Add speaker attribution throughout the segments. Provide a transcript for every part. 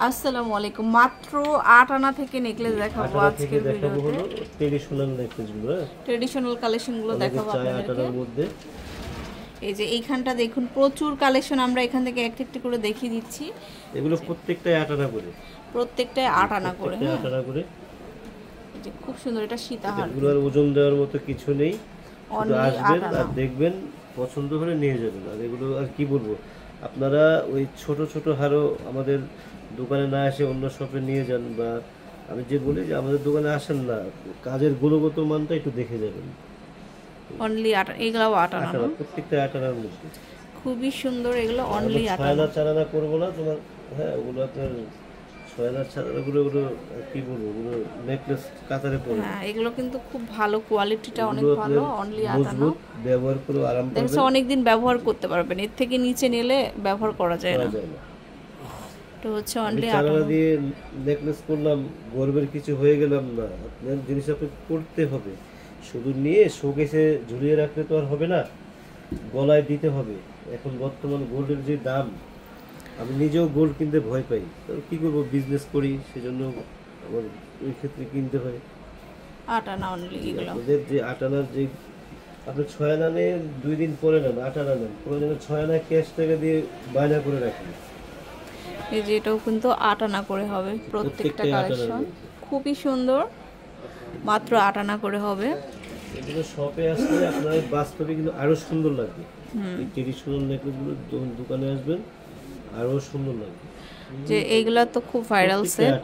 Speaker 1: আসসালামু আলাইকুম। মাত্র 8 আনা থেকে নেকলেস দেখাবো আজকের ভিডিওতে।
Speaker 2: ট্রেডিশনাল নেকলেসগুলো,
Speaker 1: ট্রেডিশনাল কালেকশনগুলো দেখাবো আপনাদেরকে।
Speaker 2: মধ্যে
Speaker 1: এই যে এইখানটা দেখুন প্রচুর কালেকশন, আমরা এখান থেকে একটা একটা করে দেখিয়ে দিচ্ছি।
Speaker 2: এগুলো প্রত্যেকটাই 8 আনা করে,
Speaker 1: প্রত্যেকটাই 8 আনা করে।
Speaker 2: 8 আনা করে।
Speaker 1: এই যে খুব সুন্দর, এটা সীতাহার।
Speaker 2: এগুলোর ওজন দেওয়ার মতো কিছু নেই, শুধু আসবেন
Speaker 1: 8 আনা
Speaker 2: আর দেখবেন, পছন্দ হলে নিয়ে যাবেন। আর এগুলো আর কি বলবো, আপনারা ওই ছোট ছোট হারও আমাদের দোকানে না এসে অন্য শপে নিয়ে যান, বা আমি যে বলি যে আমাদের দোকানে আসেন না, কাজের গুণগত মানটা একটু দেখে যাবেন।
Speaker 1: অনলি 8, এগুলো 8 আনা,
Speaker 2: প্রত্যেকটা 8 আনার মধ্যে
Speaker 1: খুবই সুন্দর। এগুলো অনলি 8
Speaker 2: আনা।
Speaker 1: আনা।
Speaker 2: 4 আনা করবো না তোমার, হ্যাঁ ওগুলো আপনার 6 আনা 4 আনা গুলো, ওগুলো কি বলবো, ওগুলো নেকলেস কাতারে পড়ে।
Speaker 1: হ্যাঁ, এগুলো কিন্তু খুব ভালো, কোয়ালিটিটা অনেক ভালো। অনলি 8 আনা,
Speaker 2: মজবুত, ব্যবহার করে আরাম পাবেন।
Speaker 1: দেখছো অনেক দিন ব্যবহার করতে পারবেন, এর থেকে নিচে নিলে ব্যবহার করা যায় না। তো হচ্ছে অনলি 8 আনা
Speaker 2: দিয়ে নেকলেস করলাম, গর্বের কিছু হয়ে গেলাম না। আপনার জিনিস আপনি করতে হবে, শুধু নিয়ে শোকেসে ঝুলিয়ে রাখলে তো আর হবে না, গলায় দিতে হবে। এখন বর্তমান গোল্ডের যে দাম, আমি নিজেও গোল্ড কিনতে ভয় পাই, তো কি করবো, বিজনেস করি, সেজন্য আমার ওই ক্ষেত্রে কিনতে হয়।
Speaker 1: 8 আনা অনলি এগুলো।
Speaker 2: ওদের যে 8 আনার যে আপনি 6 আনা নেন, 2 দিন পরে নেন, 8 আনা নেন, কোনো জন্য 6 আনা ক্যাশ টাকা দিয়ে বায়না করে রাখেন।
Speaker 1: এই যে এটাও কিন্তু 8 আনা করে হবে প্রত্যেকটা কালেকশন, খুবই সুন্দর। মাত্র 8 আনা করে হবে।
Speaker 2: এগুলো শপে আসলে আপনার বাস্তবে কিন্তু আরো সুন্দর লাগবে। এই ট্রেডিশনাল নেকলেসগুলো যখন দোকানে আসবেন আরো সুন্দর লাগবে।
Speaker 1: যে এইগুলা তো খুব ভাইরাল সেট,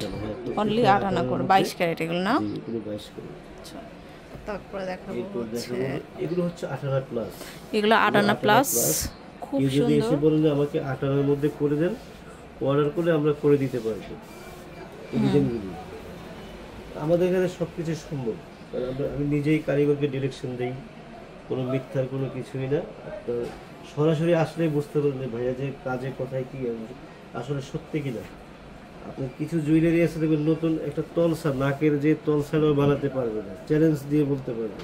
Speaker 1: অনলি 8 আনা করে, 22 ক্যারেট এগুলো না?
Speaker 2: এগুলো 22 ক্যারেট।
Speaker 1: আচ্ছা, তারপরে দেখাবো হচ্ছে
Speaker 2: এগুলো হচ্ছে 8 আনা প্লাস।
Speaker 1: এগুলো 8 আনা প্লাস, খুব
Speaker 2: সুন্দর। যদি এসে বলেন যে আমাকে 8 আনার মধ্যে করে দেন, অর্ডার করলে আমরা করে দিতে পারবো। এই ডিজাইনগুলো আমাদের এখানে সবকিছু সম্ভব, কারণ আমি নিজেই কারিগরকে ডিরেকশন দেই, কোনো মিথ্যার কোনো কিছুই না। আপনার সরাসরি আসলেই বুঝতে পারবেন যে ভাইয়া যে কাজে কথায় কি আসলে সত্যি কিনা। আপনার কিছু জুয়েলারি আছে দেখবেন, নতুন একটা তলসা, নাকের যে তলসাটাও বানাতে পারবে না, চ্যালেঞ্জ দিয়ে বলতে পারবে।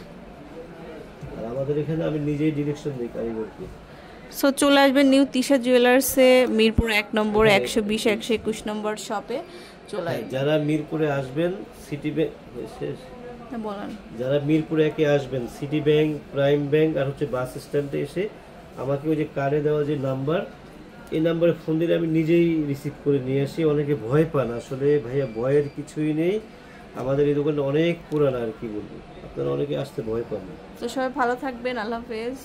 Speaker 2: আর আমাদের এখানে আমি নিজেই ডিরেকশন দিই কারিগরকে।
Speaker 1: সো চলে আসবেন নিউ তিশা জুয়েলার্সে, মিরপুর 1 নম্বর 120 121 নম্বর শপে চলে আসবেন।
Speaker 2: যারা মিরপুরে আসবেন, সিটি ব্যাংক শেষ,
Speaker 1: বলেন,
Speaker 2: যারা মিরপুরে একে আসবেন, সিটি ব্যাংক, প্রাইম ব্যাংক আর হচ্ছে বাস স্ট্যান্ডে এসে আমাকে ওই যে কার্ডে দেওয়া যে নাম্বার, এই নাম্বারে ফোন দিলে আমি নিজেই রিসিভ করে নিয়ে আসি। অনেকে ভয় পান, আসলে ভাইয়া ভয়ের কিছুই নেই। আমাদের এই দোকানটা অনেক পুরানা, আর কি বলবো, আপনারা অনেকে আসতে ভয় পান।
Speaker 1: তো সবাই ভালো থাকবেন, আল্লাহ হাফেজ।